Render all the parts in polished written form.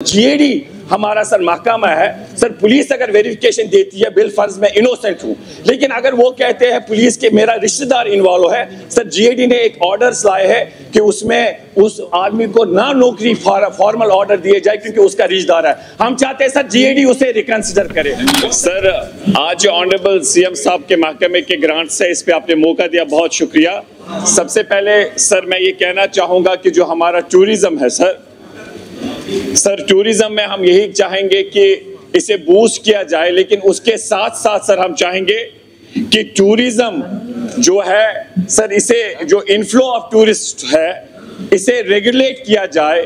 GAD हमारा sir महकमा है सर, पुलिस अगर वेरिफिकेशन देती है बिल फर्ज मैं इनोसेंट हूं, लेकिन अगर वो कहते हैं पुलिस के मेरा रिश्तेदार इन्वॉल्व है, सर जीएडी ने एक ऑर्डर्स लाए हैं कि उसमें उस आदमी को ना नौकरी फॉर्मल ऑर्डर दिए जाए क्योंकि उसका रिश्तेदार है। हम चाहते हैं सर जीएडी उसे रिकंसिडर करे। सर आज ऑनरेबल सीएम साहब के महकमे के ग्रांट से इस पे आपने मौका दिया, बहुत शुक्रिया। सबसे पहले सर मैं ये कहना चाहूंगा कि जो हमारा टूरिज्म है सर टूरिज्म में हम यही चाहेंगे कि इसे बूस्ट किया जाए, लेकिन उसके साथ साथ सर हम चाहेंगे कि टूरिज्म जो है सर, इसे जो इनफ्लो ऑफ टूरिस्ट है इसे रेगुलेट किया जाए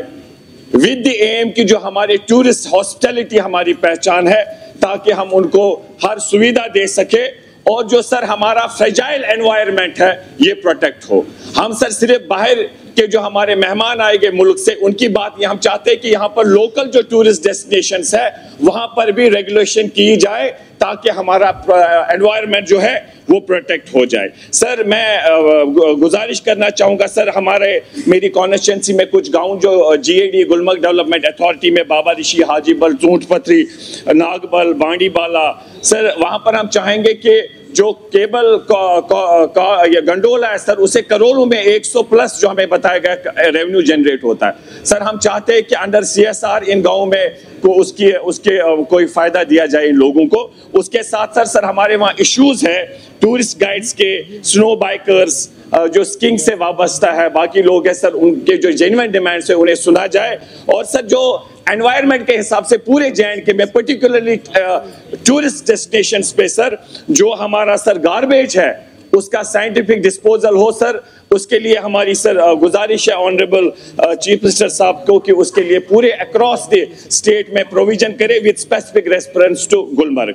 विद द एम की जो हमारे टूरिस्ट हॉस्पिटैलिटी हमारी पहचान है, ताकि हम उनको हर सुविधा दे सके और जो सर हमारा फ्रेजाइल एनवायरनमेंट है ये प्रोटेक्ट हो। हम सर सिर्फ बाहर के जो हमारे मेहमान आएंगे मुल्क से उनकी बात नहीं, हम चाहते हैं कि यहाँ पर लोकल जो टूरिस्ट डेस्टिनेशंस है वहां पर भी रेगुलेशन की जाए ताकि हमारा एनवायरनमेंट जो है वो प्रोटेक्ट हो जाए। सर मैं गुजारिश करना चाहूँगा सर, मेरी कॉन्स्टिट्यूंसी में कुछ गांव जो जीएडी गुलमर्ग डेवलपमेंट अथॉरिटी में बाबा ऋषि, हाजीबल, चूंटपथरी, नागबल, बांडीबाला, सर वहाँ पर हम चाहेंगे कि जो केबल या गंडोला है सर उसे करोड़ों में 100 प्लस जो हमें बताया गया रेवेन्यू जनरेट होता है। सर हम चाहते हैं कि अंडर सीएसआर इन गाँव में को उसके कोई फायदा दिया जाए इन लोगों को। उसके साथ सर हमारे वहाँ इश्यूज है टूरिस्ट गाइड्स के, स्नो बाइकर्स जो स्कीइंग से वाबस्ता है, बाकी लोग हैं सर, उनके जो जेन्युइन डिमांड्स है उन्हें सुना जाए। और सर जो एनवायरनमेंट के हिसाब से पूरे जे.एंड.के में पर्टिकुलरली टूरिस्ट डेस्टिनेशंस पे सर जो हमारा सर गार्बेज है उसका साइंटिफिक डिस्पोजल हो सर, उसके लिए हमारी सर गुजारिश है ऑनरेबल चीफ मिनिस्टर साहब को कि उसके लिए पूरे अक्रॉस द स्टेट में प्रोविजन करे with specific reference to Gulmarg.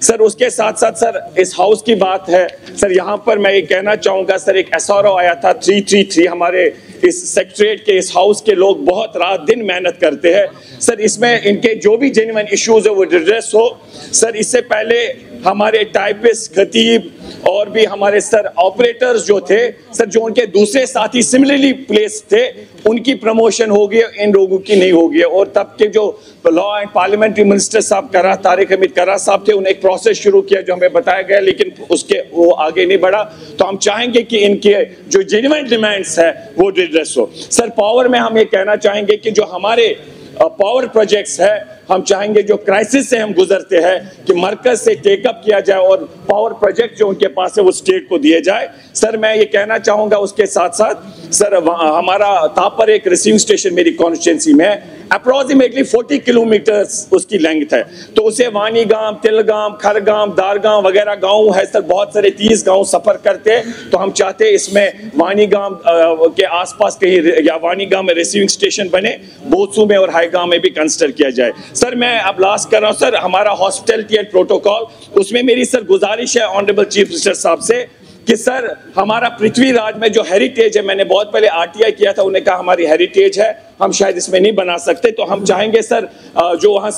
Sir उसके साथ साथ सर इस हाउस की बात है सर, यहाँ पर मैं ये कहना चाहूँगा सर एक एसआरओ आया था 333, हमारे इस सेक्रेटरीट के इस हाउस के लोग बहुत रात दिन मेहनत करते हैं सर, इसमें इनके जो भी जेन्युइन इश्यूज है वो एड्रेस हो। सर इससे पहले हमारे टाइपिस्ट, खतीब और भी हमारे सर ऑपरेटर्स जो थे सर, जो उनके दूसरे साथी सिमिलरली प्लेस थे, उनकी प्रमोशन हो गई, इन लोगों की नहीं हो गई। और तब के जो लॉ एंड पार्लियामेंट्री मिनिस्टर साहब तारिक हमीद कर्रा साहब थे, उन्हें एक प्रोसेस शुरू किया जो हमें बताया गया, लेकिन उसके वो आगे नहीं बढ़ा। तो हम चाहेंगे कि इनके जो जेन्युइन डिमांड्स है वो एड्रेस हो। सर पावर में हम ये कहना चाहेंगे कि जो हमारे पावर प्रोजेक्ट्स है, हम चाहेंगे जो क्राइसिस से हम गुजरते हैं कि मरकज से टेकअप किया जाए और पावर प्रोजेक्ट जो उनके पास है वो स्टेट को दिए जाए। सर मैं ये कहना चाहूँगा उसके साथ साथ सर हमारा तापर एक रिसीविंग स्टेशन मेरी कॉन्स्टिट्यूंसी में अप्रोक्सीमेटली 40 किलोमीटर्स उसकी लेंथ है, तो उसे वानीगाम, तिलगाम, खरगाम, दारगाम वगैरह गाँव है सर, बहुत सारे 30 गाँव सफर करते हैं। तो हम चाहते हैं इसमें वानीगाम के आसपास कहीं या वानीगाम में रिसीविंग स्टेशन बने, बोत्सू में और हाईगाम में भी कंसिडर किया जाए। सर मैं अब लास्ट कर रहा हूँ सर, हमारा हॉस्पिटैलिटी एंड प्रोटोकॉल, उसमें मेरी सर गुजारिश है ऑनरेबल चीफ मिनिस्टर साहब से कि सर हमारा पृथ्वीराज में जो हेरिटेज है, मैंने बहुत पहले आरटीआई किया था, उन्हें कहा हमारी हेरिटेज है, हम शायद इसमें नहीं बना सकते, तो हम चाहेंगे सर जो वहाँ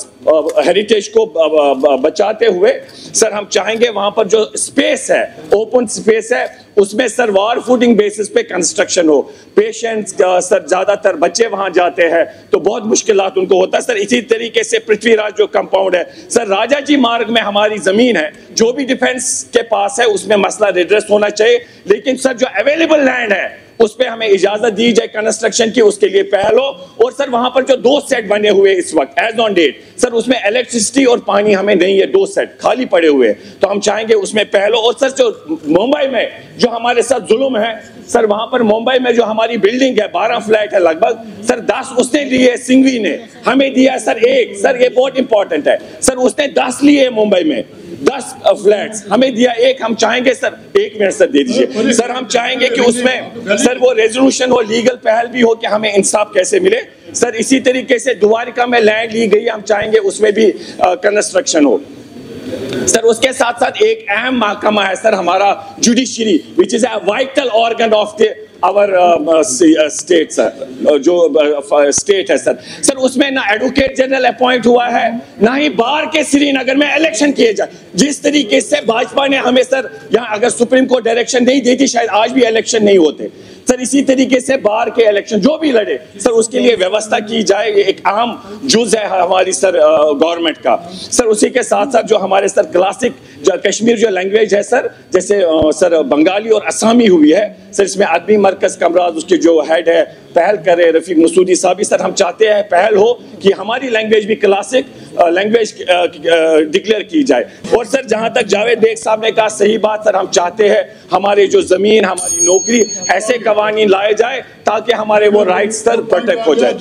हेरिटेज को बचाते हुए सर हम चाहेंगे वहाँ पर जो स्पेस है, ओपन स्पेस है, उसमें सर वार फूटिंग बेसिस पे कंस्ट्रक्शन हो। पेशेंट्स सर ज्यादातर बच्चे वहाँ जाते हैं तो बहुत मुश्किलात उनको होता है सर। इसी तरीके से पृथ्वीराज जो कंपाउंड है सर, राजा जी मार्ग में हमारी जमीन है, जो भी डिफेंस के पास है उसमें मसला रिड्रेस होना चाहिए, लेकिन सर जो अवेलेबल लैंड है उस पे हमें इजाजत दी जाए कंस्ट्रक्शन की, उसके लिए पहल हो। और सर वहां पर जो 2 सेट बने हुए इस वक्त एज ऑन डेट सर, उसमें इलेक्ट्रिसिटी और पानी हमें नहीं है, 2 सेट खाली पड़े हुए, तो हम चाहेंगे उसमें पहल हो। और सर जो मुंबई में जो हमारे साथ जुल्म है सर, वहां पर मुंबई में जो हमारी बिल्डिंग है 12 फ्लैट है लगभग सर, 10 उसने लिए, सिंघवी ने हमें दिया सर 1, सर ये बहुत इंपॉर्टेंट है सर, उसने 10 लिए मुंबई में, 10 फ्लैट्स हमें दिया 1। हम चाहेंगे सर 1 मिनट सर दे दीजिए सर, हम चाहेंगे कि उसमें सर वो रेजोल्यूशन हो, लीगल पहल भी हो कि हमें इंसाफ कैसे मिले सर। इसी तरीके से द्वारिका में लैंड ली गई, हम चाहेंगे उसमें भी कंस्ट्रक्शन हो सर। उसके साथ साथ एक अहम महकमा है सर हमारा judiciary, which is a vital organ of the our state sir, जो स्टेट है सर उसमें ना एडवोकेट जनरल अपॉइंट हुआ है, ना ही बार के श्रीनगर में इलेक्शन किए जाए। जिस तरीके से भाजपा ने हमें सर यहाँ, अगर सुप्रीम कोर्ट डायरेक्शन नहीं देती शायद आज भी इलेक्शन नहीं होते सर इसी तरीके से बाहर के इलेक्शन जो भी लड़े सर उसके लिए व्यवस्था की जाए, ये एक अहम जुज है हमारी सर गवर्नमेंट का। सर उसी के साथ साथ जो हमारे सर क्लासिक जो कश्मीर जो लैंग्वेज है सर, जैसे सर बंगाली और असमी हुई है सर, इसमें आदमी मरकज कमराज उसके जो हेड है पहल करे रफीक मसूदी साहब, सर हम चाहते हैं पहल हो कि हमारी लैंग्वेज भी क्लासिक लैंग्वेज डिक्लेयर की जाए। और सर जहां तक जावेद बेग साहब ने कहा सही बात सर, हम चाहते हैं हमारे जो जमीन हमारी नौकरी ऐसे कवानीन लाए जाए ताकि हमारे वो राइट्स सर प्रोटेक्ट हो जाए।